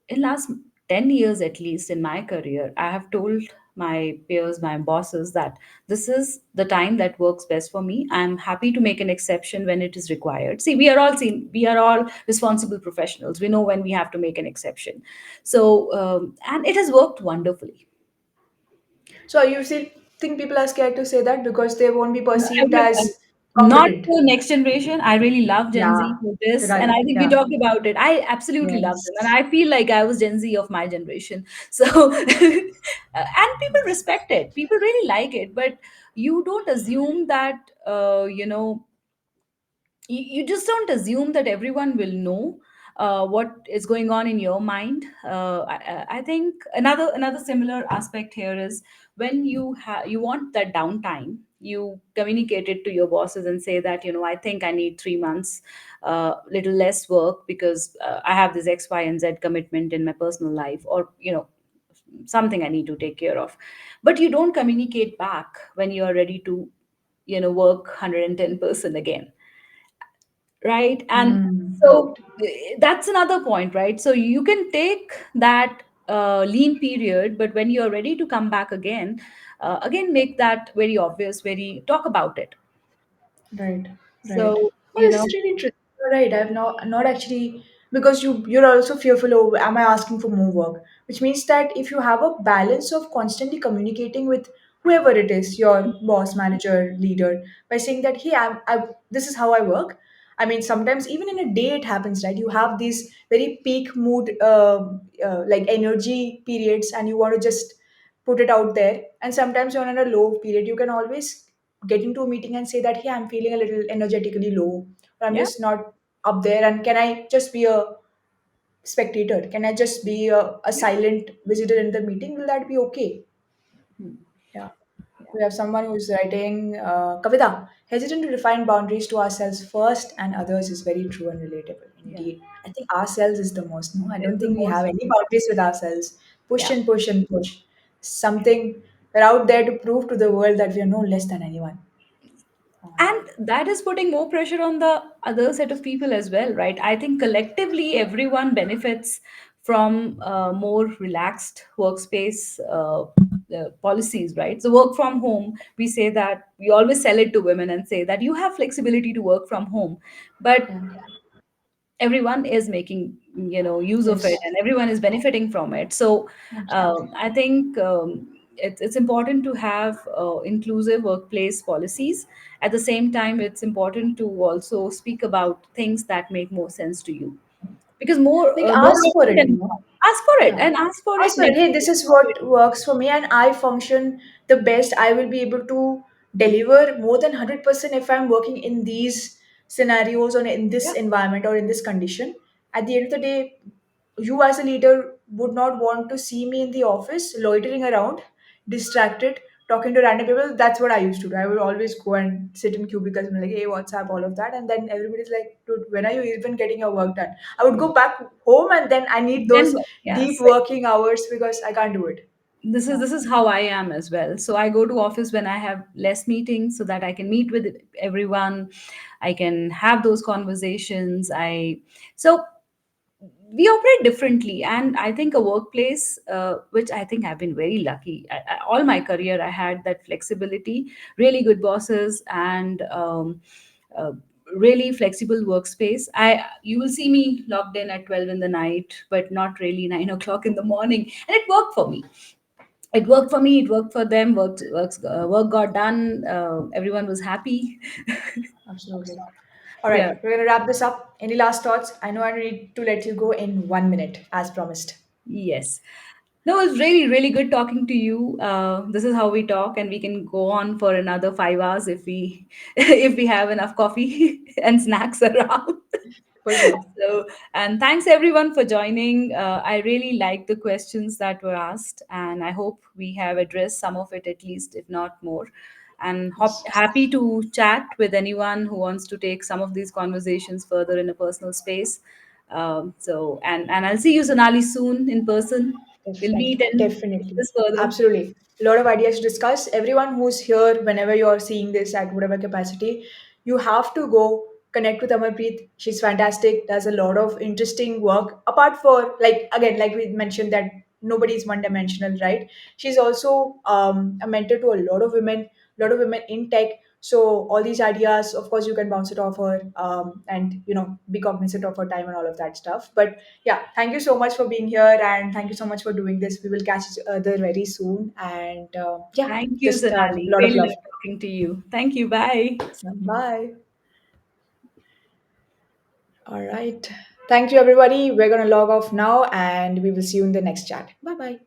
Speaker 2: in last 10 years, at least in my career, I have told my peers, my bosses, that this is the time that works best for me. I'm happy to make an exception when it is required. See, we are all responsible professionals. We know when we have to make an exception. So and it has worked wonderfully.
Speaker 1: So you still think people are scared to say that because they won't be perceived
Speaker 2: Every,
Speaker 1: as
Speaker 2: not
Speaker 1: competent?
Speaker 2: the next generation. I really love Gen
Speaker 1: Yeah.
Speaker 2: Z for this, and
Speaker 1: Right.
Speaker 2: I think we
Speaker 1: Yeah.
Speaker 2: talked about it. I absolutely love them, and
Speaker 1: Yes.
Speaker 2: I feel like I was Gen Z of my generation. So, and people respect it. People really like it, but you don't assume that you just don't assume that everyone will know what is going on in your mind. I think another similar aspect here is when you want that downtime, you communicate it to your bosses and say that, I think I need 3 months, little less work, because I have this X, Y, and Z commitment in my personal life, or something I need to take care of. But you don't communicate back when you are ready to work 110% again, right? And so
Speaker 1: Right.
Speaker 2: that's another point, right? So you can take that lean period, but when you're ready to come back again, again, make that very obvious, very talk about it.
Speaker 1: Right, right.
Speaker 2: So
Speaker 1: Oh, this is really interesting. You're right. I've not actually, because you're also fearful of, am I asking for more work? Which means that if you have a balance of constantly communicating with whoever it is, your boss, manager, leader, by saying that, hey, this is how I work. I mean, sometimes even in a day it happens, right? You have these very peak mood, like energy periods, and you want to just put it out there. And sometimes you're in a low period. You can always get into a meeting and say that, hey, I'm feeling a little energetically low, or I'm
Speaker 2: yeah.
Speaker 1: just not up there, and can I just be a spectator? Can I just be a
Speaker 2: Yeah.
Speaker 1: silent visitor in the meeting? Will that be okay?
Speaker 2: Hmm.
Speaker 1: Yeah.
Speaker 2: Yeah.
Speaker 1: We have someone who's writing, Kavita, hesitant to define boundaries to ourselves first and others is very true and relatable.
Speaker 2: Yeah.
Speaker 1: Indeed. I think ourselves is the most, no? I don't
Speaker 2: It's the
Speaker 1: think we have
Speaker 2: most.
Speaker 1: any boundaries with ourselves. Push
Speaker 2: Yeah.
Speaker 1: and push and push. Something, we're out there to prove to the world that we are no less than anyone.
Speaker 2: And that is putting more pressure on the other set of people as well, right? I think collectively everyone benefits from more relaxed workspace policies, right? So work from home, we say that, we always sell it to women and say that you have flexibility to work from home, but
Speaker 1: Yeah.
Speaker 2: everyone is making use of it,
Speaker 1: Yes.
Speaker 2: and everyone is benefiting from it. So
Speaker 1: Absolutely.
Speaker 2: I think it's important to have inclusive workplace policies. At the same time, it's important to also speak about things that make more sense to you, because
Speaker 1: Like
Speaker 2: more
Speaker 1: ask for
Speaker 2: often
Speaker 1: it,
Speaker 2: than not, ask for it,
Speaker 1: Yeah.
Speaker 2: and ask for it,
Speaker 1: Ask for it. Hey, this
Speaker 2: negotiate
Speaker 1: is
Speaker 2: for it.
Speaker 1: what works for me, and I function the best. I will be able to deliver more than 100% if I'm working in these scenarios or in this
Speaker 2: Yeah.
Speaker 1: environment or in this condition. At the end of the day, you as a leader would not want to see me in the office loitering around, distracted, talking to random people. That's what I used to do. I would always go and sit in cubicles and be like, hey, what's up, all of that. And then everybody's like, dude, when are you even getting your work done? I would go back home, and then I need
Speaker 2: Then
Speaker 1: those deep
Speaker 2: yes,
Speaker 1: working hours because I can't do it. Yeah,
Speaker 2: this is how I am as well. So I go to office when I have less meetings, so that I can meet with everyone, I can have those conversations. I so we operate differently, and I think a workplace, which I think I've been very lucky. All my career I had that flexibility, really good bosses, and uh, really flexible workspace. You will see me logged in at 12 in the night, but not really 9 o'clock in the morning, and it worked for me. It worked for me, it worked for them. Work got done, everyone was happy.
Speaker 1: absolutely. All
Speaker 2: Yeah.
Speaker 1: right, we're going to wrap this up. Any last thoughts? I know I need to let you go in 1 minute, as promised.
Speaker 2: Yes. No, it was really, really good talking to you. This is how we talk, and we can go on for another 5 hours if we if we have enough coffee and snacks around.
Speaker 1: For sure.
Speaker 2: So, and thanks everyone for joining. I really like the questions that were asked, and I hope we have addressed some of it at least, if not more. And
Speaker 1: Yes.
Speaker 2: happy to chat with anyone who wants to take some of these conversations further in a personal space. And I'll see you, Sonali, soon in person. We'll meet
Speaker 1: Definitely,
Speaker 2: and
Speaker 1: definitely,
Speaker 2: discuss further.
Speaker 1: absolutely. A lot of ideas to discuss. Everyone who's here, whenever you're seeing this at whatever capacity, you have to go connect with Amarpreet. She's fantastic. Does a lot of interesting work. Apart for like again, like we mentioned that nobody's one dimensional, right? She's also a mentor to a lot of women in tech. So all these ideas, of course, you can bounce it off her, and be cognizant of her time and all of that stuff. But yeah, thank you so much for being here, and thank you so much for doing this. We will catch each other very soon, and yeah,
Speaker 2: Thank you,
Speaker 1: just a
Speaker 2: Sonali.
Speaker 1: lot of
Speaker 2: Really
Speaker 1: love.
Speaker 2: love talking to you. Thank you. Bye.
Speaker 1: Bye. All right, thank you everybody. We're going to log off now, and we will see you in the next chat. Bye bye.